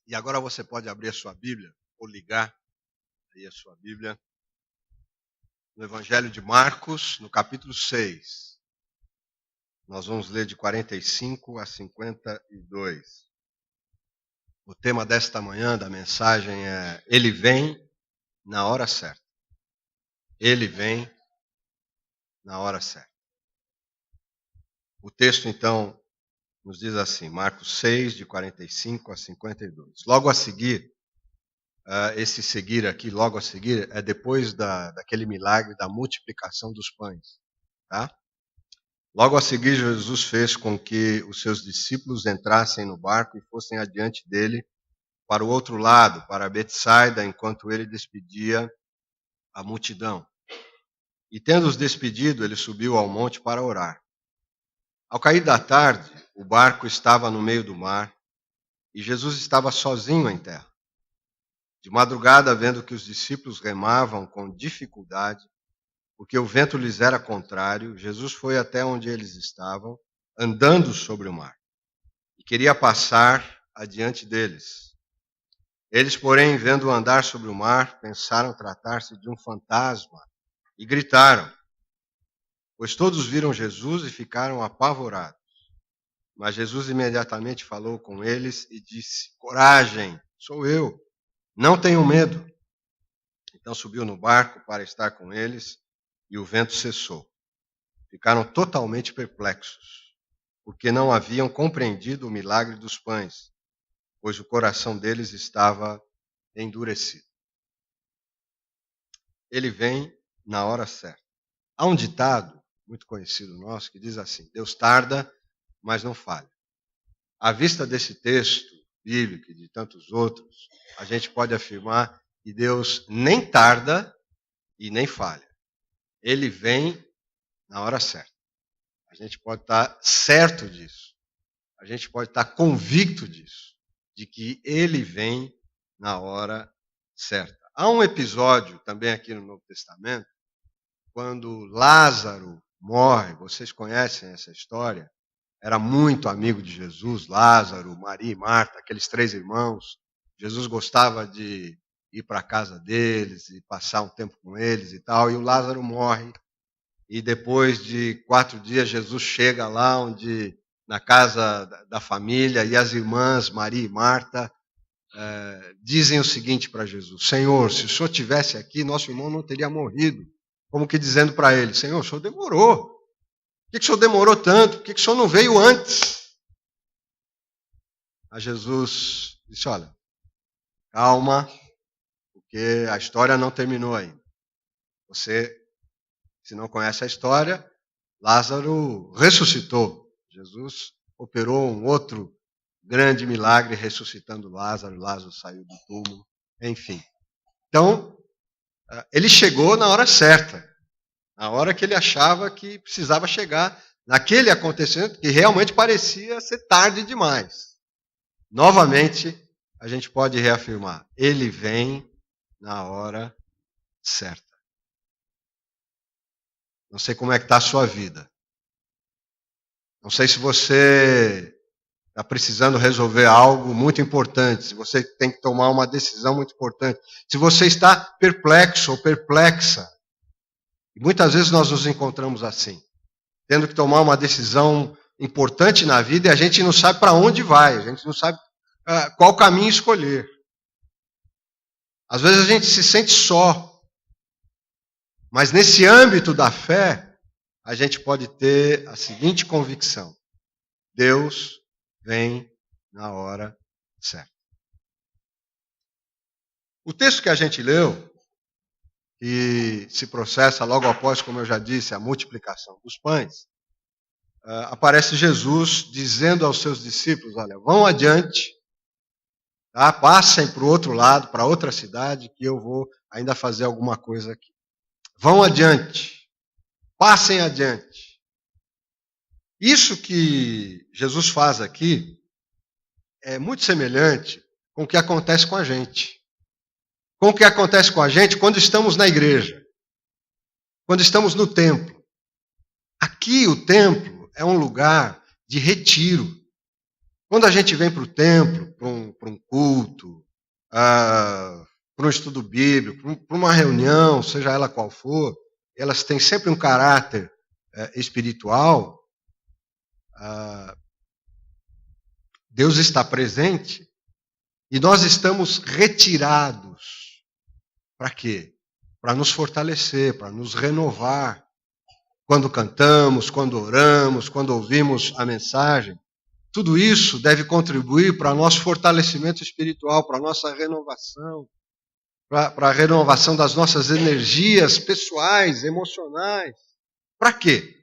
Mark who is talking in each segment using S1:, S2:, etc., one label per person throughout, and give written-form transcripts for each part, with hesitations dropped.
S1: E agora você pode abrir a sua Bíblia, ou ligar aí a sua Bíblia, no Evangelho de Marcos, no capítulo 6. Nós vamos ler de 45 a 52. O tema desta manhã da mensagem é: Ele vem na hora certa. Ele vem na hora certa. O texto, então, nos diz assim, Marcos 6, de 45 a 52. Logo a seguir, esse seguir aqui, logo a seguir, é depois daquele milagre da multiplicação dos pães. Tá? Logo a seguir, Jesus fez com que os seus discípulos entrassem no barco e fossem adiante dele para o outro lado, para Betsaida, enquanto ele despedia a multidão. E tendo-os despedido, ele subiu ao monte para orar. Ao cair da tarde, o barco estava no meio do mar e Jesus estava sozinho em terra. De madrugada, vendo que os discípulos remavam com dificuldade, porque o vento lhes era contrário, Jesus foi até onde eles estavam, andando sobre o mar, e queria passar adiante deles. Eles, porém, vendo-o andar sobre o mar, pensaram tratar-se de um fantasma e gritaram, pois todos viram Jesus e ficaram apavorados. Mas Jesus imediatamente falou com eles e disse, coragem, sou eu, não tenham medo. Então subiu no barco para estar com eles e o vento cessou. Ficaram totalmente perplexos, porque não haviam compreendido o milagre dos pães, pois o coração deles estava endurecido. Ele vem na hora certa. Há um ditado muito conhecido nosso que diz assim, Deus tarda, mas não falha. À vista desse texto bíblico e de tantos outros, a gente pode afirmar que Deus nem tarda e nem falha. Ele vem na hora certa. A gente pode estar certo disso. A gente pode estar convicto disso, de que ele vem na hora certa. Há um episódio também aqui no Novo Testamento, quando Lázaro morre, vocês conhecem essa história, era muito amigo de Jesus, Lázaro, Maria e Marta, aqueles três irmãos. Jesus gostava de ir para a casa deles e passar um tempo com eles e tal, e o Lázaro morre. E depois de 4 dias, Jesus chega lá na casa da família, e as irmãs, Maria e Marta, dizem o seguinte para Jesus, Senhor, se o Senhor estivesse aqui, nosso irmão não teria morrido. Como que dizendo para ele, Senhor, o Senhor demorou. Por que o Senhor demorou tanto? Por que o Senhor não veio antes? A Jesus disse, olha, calma, porque a história não terminou ainda. Você, se não conhece a história, Lázaro ressuscitou. Jesus operou um outro grande milagre ressuscitando Lázaro. Lázaro saiu do túmulo, enfim. Então, ele chegou na hora certa. Na hora que ele achava que precisava chegar, naquele acontecimento que realmente parecia ser tarde demais. Novamente, a gente pode reafirmar, ele vem na hora certa. Não sei como é que está a sua vida. Não sei se você está precisando resolver algo muito importante, se você tem que tomar uma decisão muito importante, se você está perplexo ou perplexa. E muitas vezes nós nos encontramos assim, tendo que tomar uma decisão importante na vida e a gente não sabe para onde vai, a gente não sabe qual caminho escolher. Às vezes a gente se sente só, mas nesse âmbito da fé, a gente pode ter a seguinte convicção, Deus vem na hora certa. O texto que a gente leu, que se processa logo após, como eu já disse, a multiplicação dos pães, aparece Jesus dizendo aos seus discípulos, olha, vão adiante, tá? Passem para o outro lado, para outra cidade, que eu vou ainda fazer alguma coisa aqui. Vão adiante, passem adiante. Isso que Jesus faz aqui é muito semelhante com o que acontece com a gente. Com o que acontece com a gente quando estamos na igreja, quando estamos no templo. Aqui o templo é um lugar de retiro. Quando a gente vem para o templo, para um culto, para um estudo bíblico, para uma reunião, seja ela qual for, elas têm sempre um caráter espiritual. Deus está presente e nós estamos retirados. Para quê? Para nos fortalecer, para nos renovar. Quando cantamos, quando oramos, quando ouvimos a mensagem, tudo isso deve contribuir para o nosso fortalecimento espiritual, para a nossa renovação, para a renovação das nossas energias pessoais, emocionais. Para quê?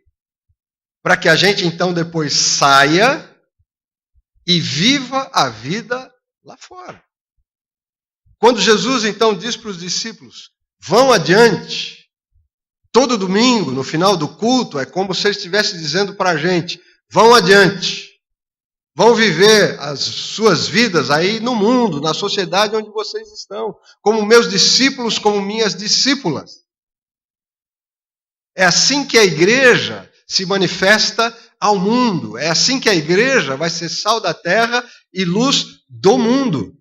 S1: Para que a gente então depois saia e viva a vida lá fora. Quando Jesus então diz para os discípulos, vão adiante, todo domingo, no final do culto, é como se ele estivesse dizendo para a gente, vão adiante, vão viver as suas vidas aí no mundo, na sociedade onde vocês estão, como meus discípulos, como minhas discípulas. É assim que a igreja se manifesta ao mundo. É assim que a igreja vai ser sal da terra e luz do mundo.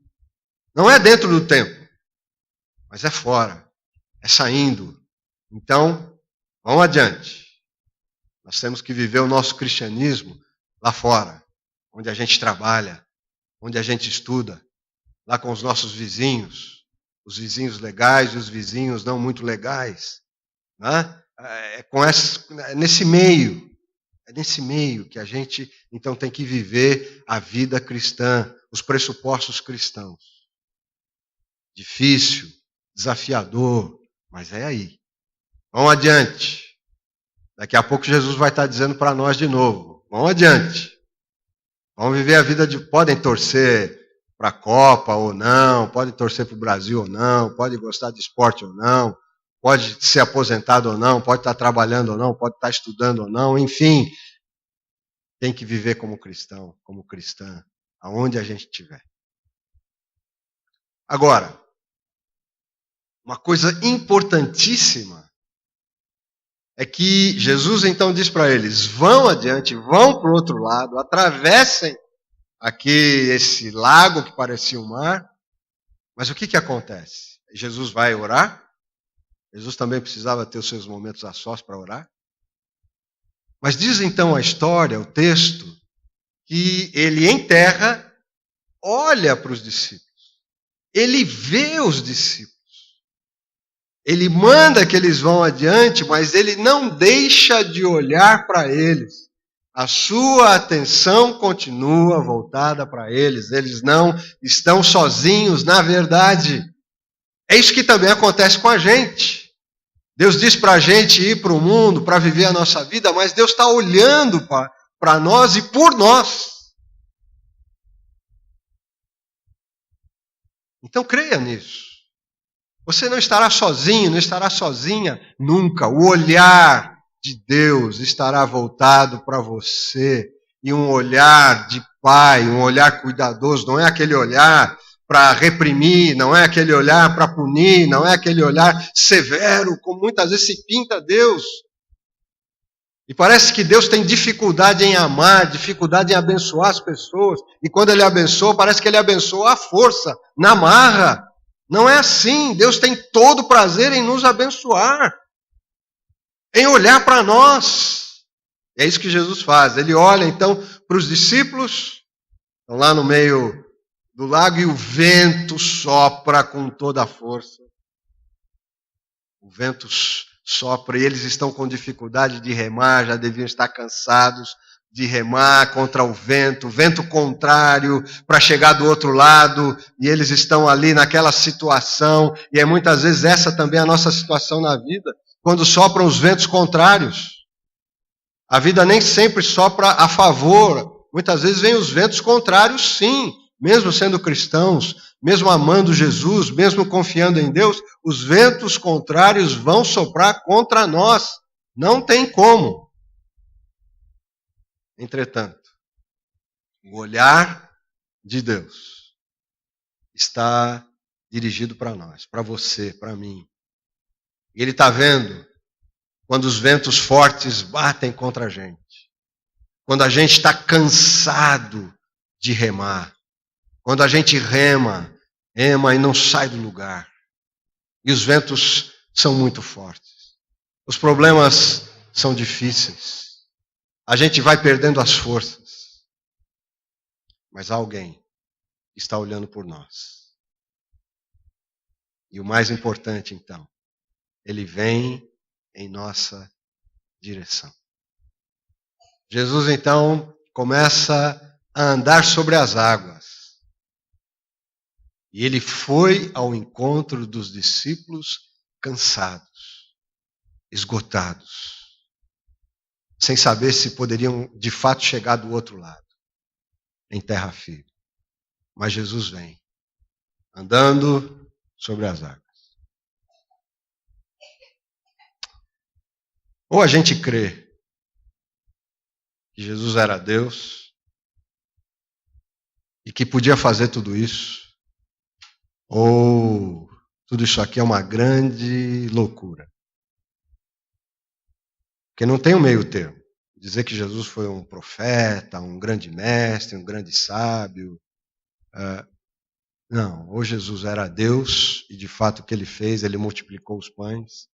S1: Não é dentro do templo, mas é fora, é saindo. Então, vamos adiante. Nós temos que viver o nosso cristianismo lá fora, onde a gente trabalha, onde a gente estuda, lá com os nossos vizinhos, os vizinhos legais e os vizinhos não muito legais. Né? É nesse meio que a gente então tem que viver a vida cristã, os pressupostos cristãos. Difícil, desafiador, mas é aí. Vamos adiante. Daqui a pouco Jesus vai estar dizendo para nós de novo, vamos adiante. Vamos viver a vida de... Podem torcer para a Copa ou não, podem torcer para o Brasil ou não, podem gostar de esporte ou não, pode ser aposentado ou não, pode estar trabalhando ou não, pode estar estudando ou não, enfim. Tem que viver como cristão, como cristã, aonde a gente estiver. Agora, uma coisa importantíssima é que Jesus então diz para eles, vão adiante, vão para o outro lado, atravessem aqui esse lago que parecia um mar, mas o que acontece? Jesus vai orar? Jesus também precisava ter os seus momentos a sós para orar? Mas diz então a história, o texto, que ele em terra olha para os discípulos. Ele vê os discípulos. Ele manda que eles vão adiante, mas ele não deixa de olhar para eles. A sua atenção continua voltada para eles. Eles não estão sozinhos, na verdade. É isso que também acontece com a gente. Deus diz para a gente ir para o mundo, para viver a nossa vida, mas Deus está olhando para nós e por nós. Então creia nisso. Você não estará sozinho, não estará sozinha nunca. O olhar de Deus estará voltado para você. E um olhar de pai, um olhar cuidadoso, não é aquele olhar para reprimir, não é aquele olhar para punir, não é aquele olhar severo, como muitas vezes se pinta Deus. E parece que Deus tem dificuldade em amar, dificuldade em abençoar as pessoas. E quando Ele abençoa, parece que Ele abençoa à força, na marra. Não é assim. Deus tem todo prazer em nos abençoar, em olhar para nós. É isso que Jesus faz. Ele olha então para os discípulos, estão lá no meio do lago e o vento sopra com toda a força. O vento sopra e eles estão com dificuldade de remar, já deviam estar cansados de remar contra o vento contrário para chegar do outro lado, e eles estão ali naquela situação, e é muitas vezes essa também a nossa situação na vida, quando sopram os ventos contrários. A vida nem sempre sopra a favor, muitas vezes vem os ventos contrários sim, mesmo sendo cristãos, mesmo amando Jesus, mesmo confiando em Deus, os ventos contrários vão soprar contra nós. Não tem como. Entretanto, o olhar de Deus está dirigido para nós, para você, para mim. Ele está vendo quando os ventos fortes batem contra a gente. Quando a gente está cansado de remar. Quando a gente rema e não sai do lugar. E os ventos são muito fortes. Os problemas são difíceis. A gente vai perdendo as forças. Mas há alguém que está olhando por nós. E o mais importante, então, ele vem em nossa direção. Jesus, então, começa a andar sobre as águas. E ele foi ao encontro dos discípulos cansados, esgotados, sem saber se poderiam de fato chegar do outro lado, em terra firme. Mas Jesus vem, andando sobre as águas. Ou a gente crê que Jesus era Deus e que podia fazer tudo isso, ou tudo isso aqui é uma grande loucura. Porque não tem um meio termo. Dizer que Jesus foi um profeta, um grande mestre, um grande sábio. Não, ou Jesus era Deus, e de fato o que ele fez, ele multiplicou os pães,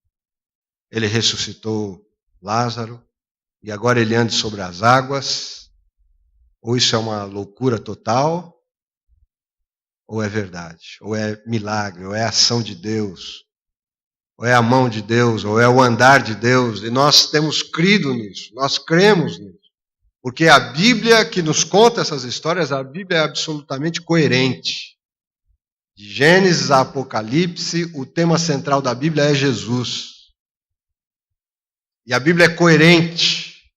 S1: ele ressuscitou Lázaro, e agora ele anda sobre as águas, ou isso é uma loucura total, ou é verdade, ou é milagre, ou é ação de Deus, ou é a mão de Deus, ou é o andar de Deus, e nós temos crido nisso, nós cremos nisso. Porque a Bíblia que nos conta essas histórias, a Bíblia é absolutamente coerente. De Gênesis a Apocalipse, o tema central da Bíblia é Jesus. E a Bíblia é coerente.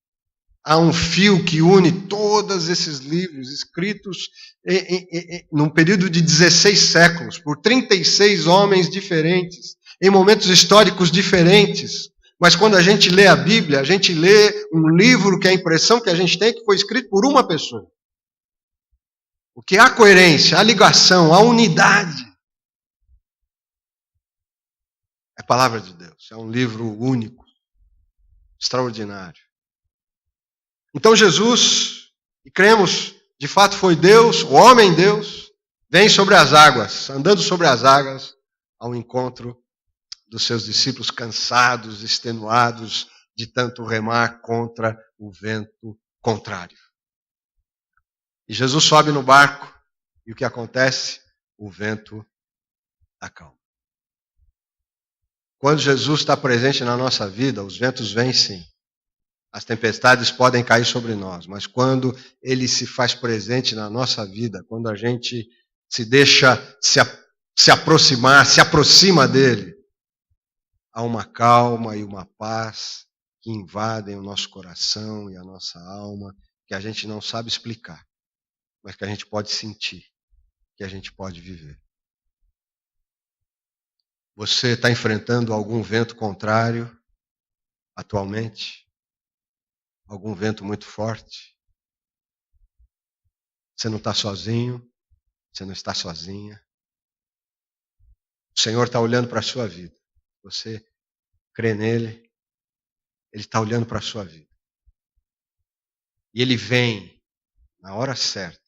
S1: Há um fio que une todos esses livros escritos num período de 16 séculos, por 36 homens diferentes, em momentos históricos diferentes. Mas quando a gente lê a Bíblia, a gente lê um livro que a impressão que a gente tem é que foi escrito por uma pessoa. Porque há coerência, há ligação, há unidade. É a palavra de Deus, é um livro único, extraordinário. Então Jesus, e cremos, de fato foi Deus, o homem Deus, vem sobre as águas, andando sobre as águas, ao encontro dos seus discípulos cansados, extenuados, de tanto remar contra o vento contrário. E Jesus sobe no barco, e o que acontece? O vento acalma. Quando Jesus está presente na nossa vida, os ventos vêm sim. As tempestades podem cair sobre nós, mas quando ele se faz presente na nossa vida, quando a gente se deixa se aproximar, se aproxima dele, há uma calma e uma paz que invadem o nosso coração e a nossa alma, que a gente não sabe explicar, mas que a gente pode sentir, que a gente pode viver. Você está enfrentando algum vento contrário atualmente? Algum vento muito forte? Você não está sozinho, você não está sozinha. O Senhor está olhando para a sua vida. Você crê nele, ele está olhando para a sua vida. E ele vem na hora certa.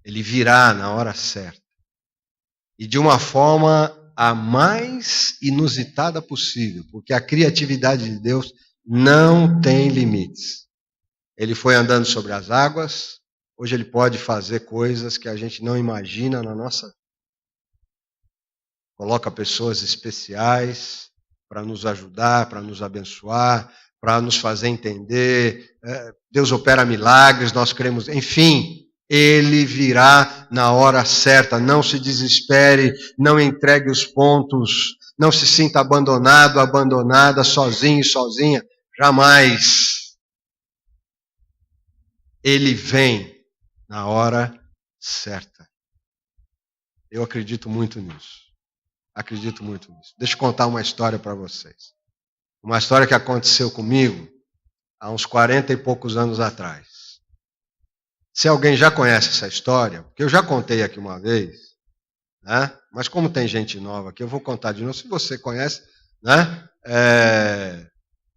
S1: Ele virá na hora certa. E de uma forma a mais inusitada possível, porque a criatividade de Deus não tem limites. Ele foi andando sobre as águas, hoje ele pode fazer coisas que a gente não imagina na nossa vida. Coloca pessoas especiais para nos ajudar, para nos abençoar, para nos fazer entender. Deus opera milagres, nós cremos, enfim, ele virá na hora certa. Não se desespere, não entregue os pontos, não se sinta abandonado, abandonada, sozinho, sozinha, jamais. Ele vem na hora certa. Eu acredito muito nisso. Acredito muito nisso. Deixa eu contar uma história para vocês. Uma história que aconteceu comigo há uns 40 e poucos anos atrás. Se alguém já conhece essa história, porque eu já contei aqui uma vez, né? Mas como tem gente nova aqui, eu vou contar de novo. Se você conhece, né?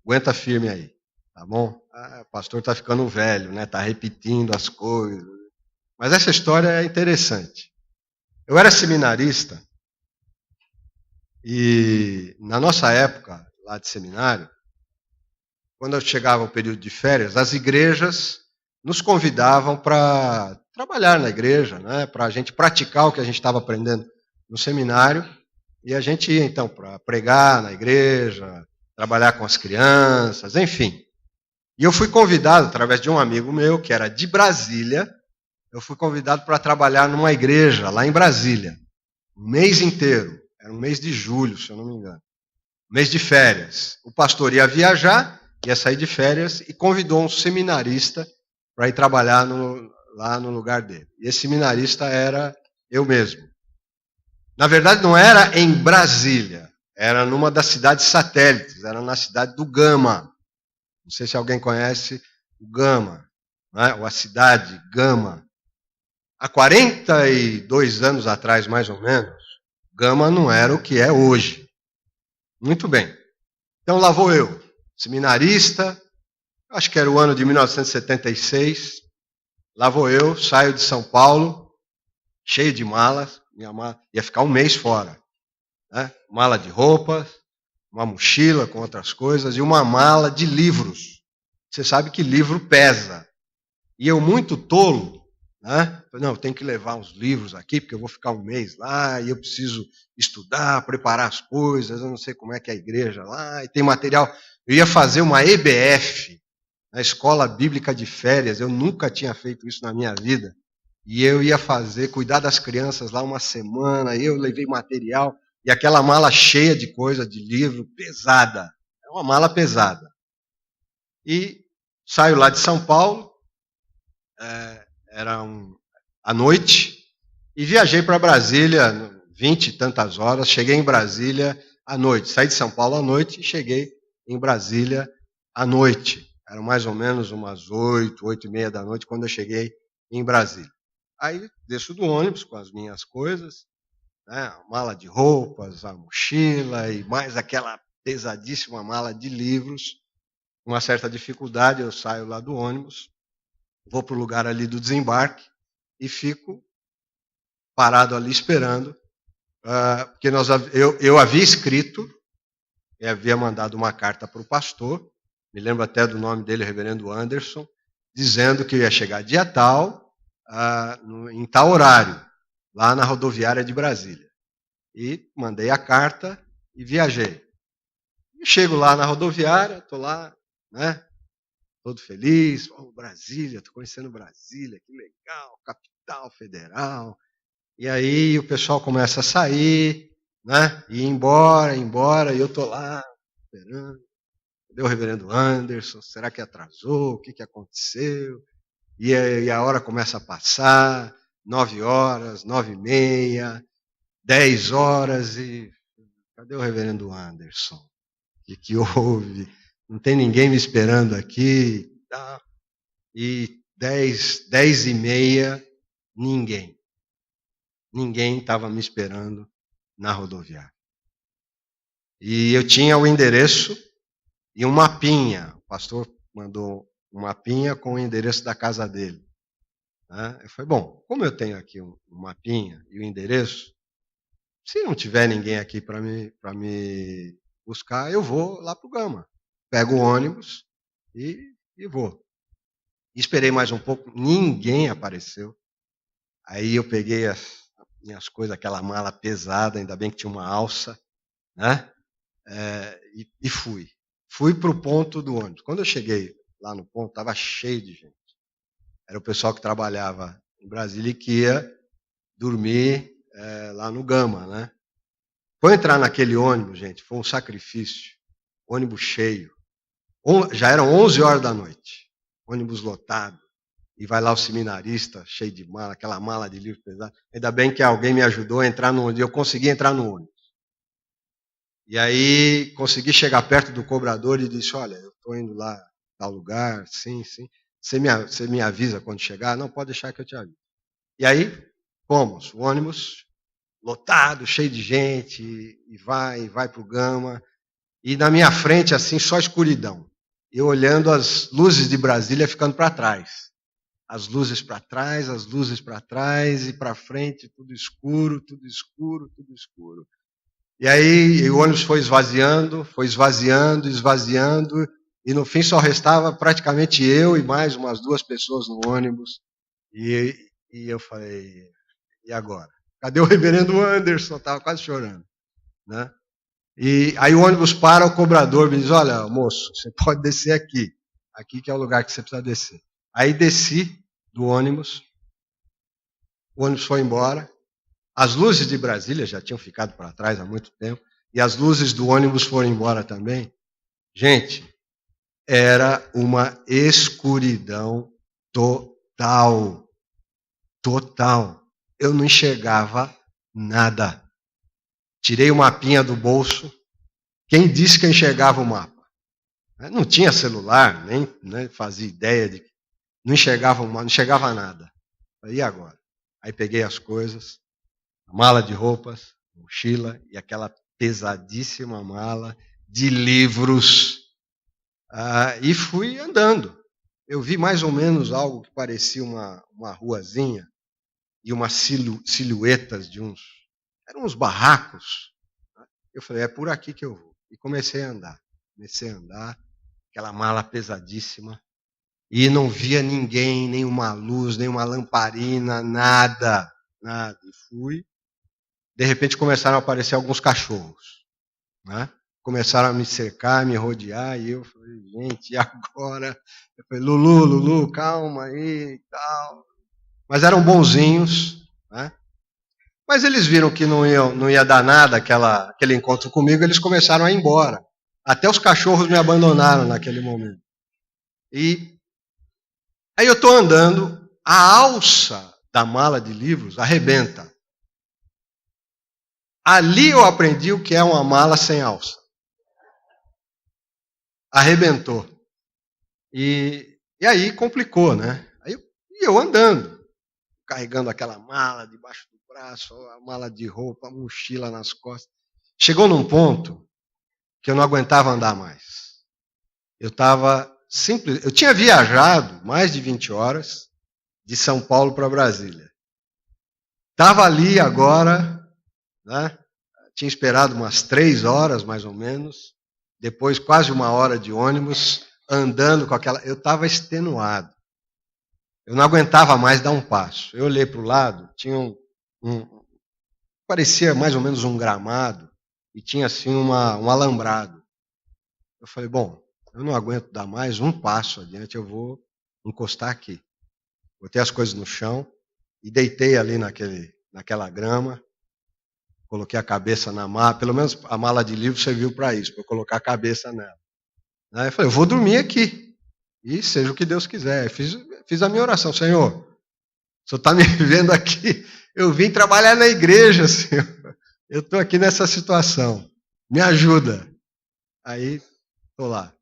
S1: Aguenta firme aí, tá bom? O pastor está ficando velho, né? Está repetindo as coisas. Mas essa história é interessante. Eu era seminarista e na nossa época, lá de seminário, quando chegava o período de férias, as igrejas nos convidavam para trabalhar na igreja, né, para a gente praticar o que a gente estava aprendendo no seminário, e a gente ia então para pregar na igreja, trabalhar com as crianças, enfim. E eu fui convidado, através de um amigo meu, que era de Brasília, eu fui convidado para trabalhar numa igreja lá em Brasília, um mês inteiro, era um mês de julho, se eu não me engano, mês de férias. O pastor ia viajar, ia sair de férias e convidou um seminarista para ir trabalhar lá no lugar dele. E esse seminarista era eu mesmo. Na verdade, não era em Brasília, era numa das cidades satélites, era na cidade do Gama. Não sei se alguém conhece o Gama, né? Ou a cidade Gama. Há 42 anos atrás, mais ou menos, Gama não era o que é hoje. Muito bem. Então lá vou eu, seminarista, acho que era o ano de 1976. Lá vou eu, saio de São Paulo, cheio de malas. Minha mala ia ficar um mês fora. Né? Mala de roupas, uma mochila com outras coisas e uma mala de livros. Você sabe que livro pesa. E eu, muito tolo, né? Não, eu tenho que levar uns livros aqui, porque eu vou ficar um mês lá e eu preciso estudar, preparar as coisas, eu não sei como é que é a igreja lá, e tem material. Eu ia fazer uma EBF, na Escola Bíblica de Férias, eu nunca tinha feito isso na minha vida. E eu ia cuidar das crianças lá uma semana, eu levei material, e aquela mala cheia de coisa, de livro, pesada. É uma mala pesada. E saio lá de São Paulo, era à noite, e viajei para Brasília, 20 e tantas horas, cheguei em Brasília à noite. Saí de São Paulo à noite e cheguei em Brasília à noite. Eram mais ou menos umas 8h30 da noite, quando eu cheguei em Brasília. Aí desço do ônibus com as minhas coisas, né, a mala de roupas, a mochila e mais aquela pesadíssima mala de livros. Com uma certa dificuldade, eu saio lá do ônibus, vou para o lugar ali do desembarque e fico parado ali esperando, porque eu havia escrito, eu havia mandado uma carta para o pastor, me lembro até do nome dele, o reverendo Anderson, dizendo que eu ia chegar dia tal, em tal horário, lá na rodoviária de Brasília. E mandei a carta e viajei. E chego lá na rodoviária, estou lá, né, todo feliz, Brasília, estou conhecendo Brasília, que legal, capital federal. E aí o pessoal começa a sair, né, e ir embora, e eu estou lá, esperando. Cadê o reverendo Anderson? Será que atrasou? O que aconteceu? E a hora começa a passar, 9 horas, 9h30, 10 horas, e cadê o reverendo Anderson? O que houve? Não tem ninguém me esperando aqui. E 10h30, ninguém. Ninguém estava me esperando na rodoviária. E eu tinha o endereço e um mapinha. O pastor mandou um mapinha com o endereço da casa dele. Eu falei, bom, como eu tenho aqui um mapinha e o endereço, se não tiver ninguém aqui para me buscar, eu vou lá para o Gama. Pego o ônibus e vou. Esperei mais um pouco, ninguém apareceu. Aí eu peguei as minhas coisas, aquela mala pesada, ainda bem que tinha uma alça, né? E fui. Fui para o ponto do ônibus. Quando eu cheguei lá no ponto, estava cheio de gente. Era o pessoal que trabalhava em Brasília e que ia dormir lá no Gama, né? Foi entrar naquele ônibus, gente, foi um sacrifício. Ônibus cheio. Já eram 11 horas da noite. Ônibus lotado. E vai lá o seminarista, cheio de mala, aquela mala de livro pesado. Ainda bem que alguém me ajudou a entrar no ônibus. Eu consegui entrar no ônibus. E aí consegui chegar perto do cobrador e disse, olha, eu estou indo lá a tal lugar, sim. Você me avisa quando chegar? Não, pode deixar que eu te aviso. E aí, fomos. O ônibus lotado, cheio de gente, e vai para o Gama. E na minha frente, assim, só escuridão. Eu olhando as luzes de Brasília ficando para trás. as luzes para trás, e para frente, tudo escuro, tudo escuro, tudo escuro. E aí o ônibus foi esvaziando, esvaziando, e no fim só restava praticamente eu e mais umas 2 pessoas no ônibus. E eu falei, e agora? Cadê o reverendo Anderson? Estava quase chorando, né? E aí o ônibus para, o cobrador me diz, olha, moço, você pode descer aqui. Aqui que é o lugar que você precisa descer. Aí desci do ônibus, o ônibus foi embora. As luzes de Brasília já tinham ficado para trás há muito tempo, e as luzes do ônibus foram embora também. Gente, era uma escuridão total. Total. Eu não enxergava nada. Tirei o mapinha do bolso. Quem disse que eu enxergava o mapa? Não tinha celular, nem fazia ideia de. Não enxergava o mapa, não enxergava nada. E agora? Aí peguei as coisas, a mala de roupas, mochila e aquela pesadíssima mala de livros. E fui andando. Eu vi mais ou menos algo que parecia uma ruazinha e umas silhuetas de uns. Eram uns barracos. Eu falei, é por aqui que eu vou. E comecei a andar. Aquela mala pesadíssima. E não via ninguém, nenhuma luz, nenhuma lamparina, nada. Nada. E fui. De repente começaram a aparecer alguns cachorros. Né? Começaram a me cercar, me rodear, e eu falei, gente, e agora? Eu falei, Lulu, calma aí e tal. Mas eram bonzinhos, né? Mas eles viram que não ia dar nada aquele encontro comigo, eles começaram a ir embora. Até os cachorros me abandonaram naquele momento. E aí eu estou andando, a alça da mala de livros arrebenta. Ali eu aprendi o que é uma mala sem alça. Arrebentou. E aí complicou, né? E eu andando, carregando aquela mala debaixo do braço, a mala de roupa, a mochila nas costas. Chegou num ponto que eu não aguentava andar mais. Eu tinha viajado mais de 20 horas de São Paulo para Brasília. Estava ali agora, né? Tinha esperado umas 3 horas, mais ou menos, depois quase 1 hora de ônibus, andando com aquela. Eu estava extenuado. Eu não aguentava mais dar um passo. Eu olhei para o lado, tinha parecia mais ou menos um gramado, e tinha assim um alambrado. Eu falei, bom, eu não aguento dar mais um passo adiante, eu vou encostar aqui. Botei as coisas no chão e deitei ali naquela grama, coloquei a cabeça na mala, pelo menos a mala de livro serviu para isso, para eu colocar a cabeça nela. Aí eu falei, eu vou dormir aqui, e seja o que Deus quiser. Eu fiz a minha oração, Senhor, o Senhor está me vendo aqui, eu vim trabalhar na igreja, Senhor, eu estou aqui nessa situação, me ajuda. Aí, estou lá,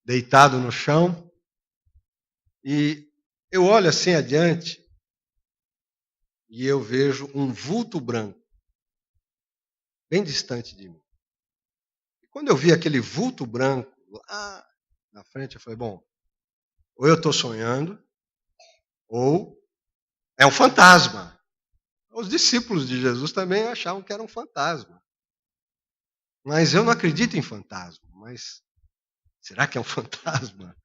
S1: deitado no chão, e eu olho assim adiante, e eu vejo um vulto branco, bem distante de mim. E quando eu vi aquele vulto branco lá na frente, eu falei, bom, ou eu estou sonhando, ou é um fantasma. Os discípulos de Jesus também achavam que era um fantasma. Mas eu não acredito em fantasma. Mas será que é um fantasma?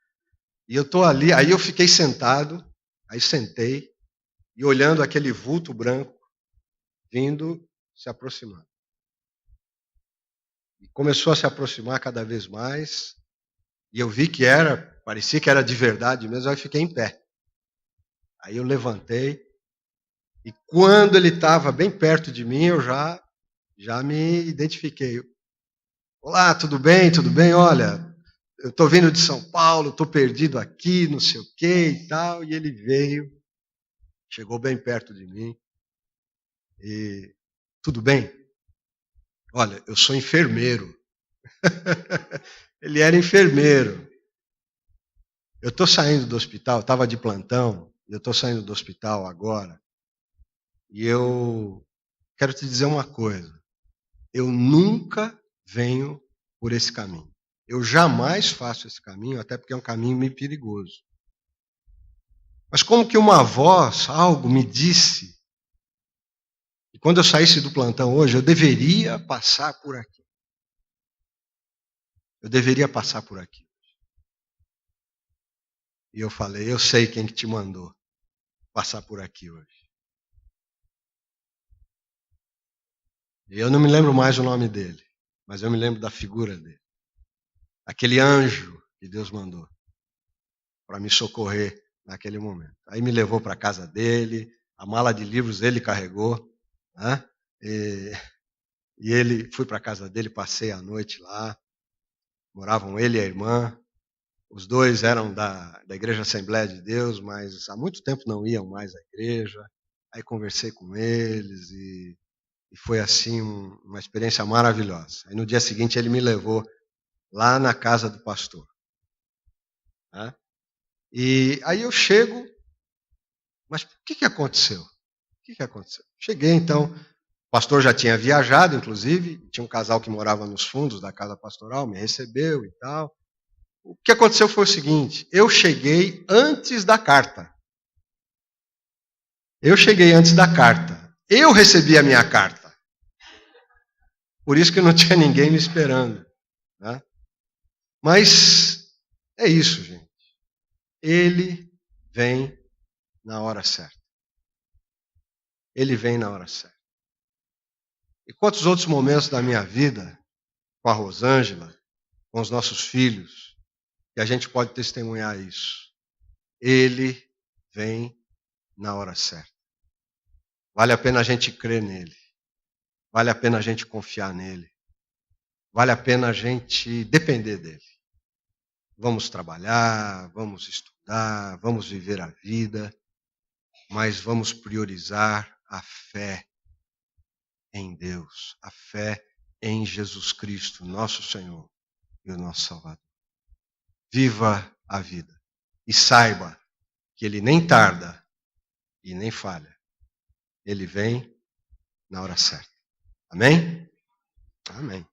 S1: E eu estou ali, aí eu fiquei sentado, aí sentei, e olhando aquele vulto branco, vindo, se aproximando. E começou a se aproximar cada vez mais, e eu vi que parecia que era de verdade mesmo, aí eu fiquei em pé. Aí eu levantei, e quando ele estava bem perto de mim, eu já me identifiquei. Olá, tudo bem? Tudo bem? Olha, eu estou vindo de São Paulo, estou perdido aqui, não sei o que e tal. E ele veio, chegou bem perto de mim. E tudo bem? Olha, eu sou enfermeiro. Ele era enfermeiro. Eu estou saindo do hospital, estava de plantão, eu estou saindo do hospital agora. E eu quero te dizer uma coisa. Eu nunca venho por esse caminho. Eu jamais faço esse caminho, até porque é um caminho meio perigoso. Mas como que uma voz, algo me disse, que quando eu saísse do plantão hoje, eu deveria passar por aqui. Eu deveria passar por aqui. E eu falei, eu sei quem que te mandou passar por aqui hoje. E eu não me lembro mais o nome dele, mas eu me lembro da figura dele. Aquele anjo que Deus mandou para me socorrer naquele momento. Aí me levou para a casa dele, a mala de livros ele carregou, né? E ele fui para a casa dele, passei a noite lá. Moravam ele e a irmã. Os dois eram da Igreja Assembleia de Deus, mas há muito tempo não iam mais à igreja. Aí conversei com eles e foi assim uma experiência maravilhosa. Aí no dia seguinte ele me levou lá na casa do pastor. Né? E aí eu chego, mas o que aconteceu? O que aconteceu? Cheguei então, o pastor já tinha viajado, inclusive, tinha um casal que morava nos fundos da casa pastoral, me recebeu e tal. O que aconteceu foi o seguinte, eu cheguei antes da carta. Eu cheguei antes da carta. Eu recebi a minha carta. Por isso que não tinha ninguém me esperando. Né? Mas é isso, gente. Ele vem na hora certa. Ele vem na hora certa. E quantos outros momentos da minha vida, com a Rosângela, com os nossos filhos, que a gente pode testemunhar isso. Ele vem na hora certa. Vale a pena a gente crer nele. Vale a pena a gente confiar nele. Vale a pena a gente depender dele. Vamos trabalhar, vamos estudar, vamos viver a vida, mas vamos priorizar a fé em Deus, a fé em Jesus Cristo, nosso Senhor e o nosso Salvador. Viva a vida e saiba que ele nem tarda e nem falha. Ele vem na hora certa. Amém? Amém.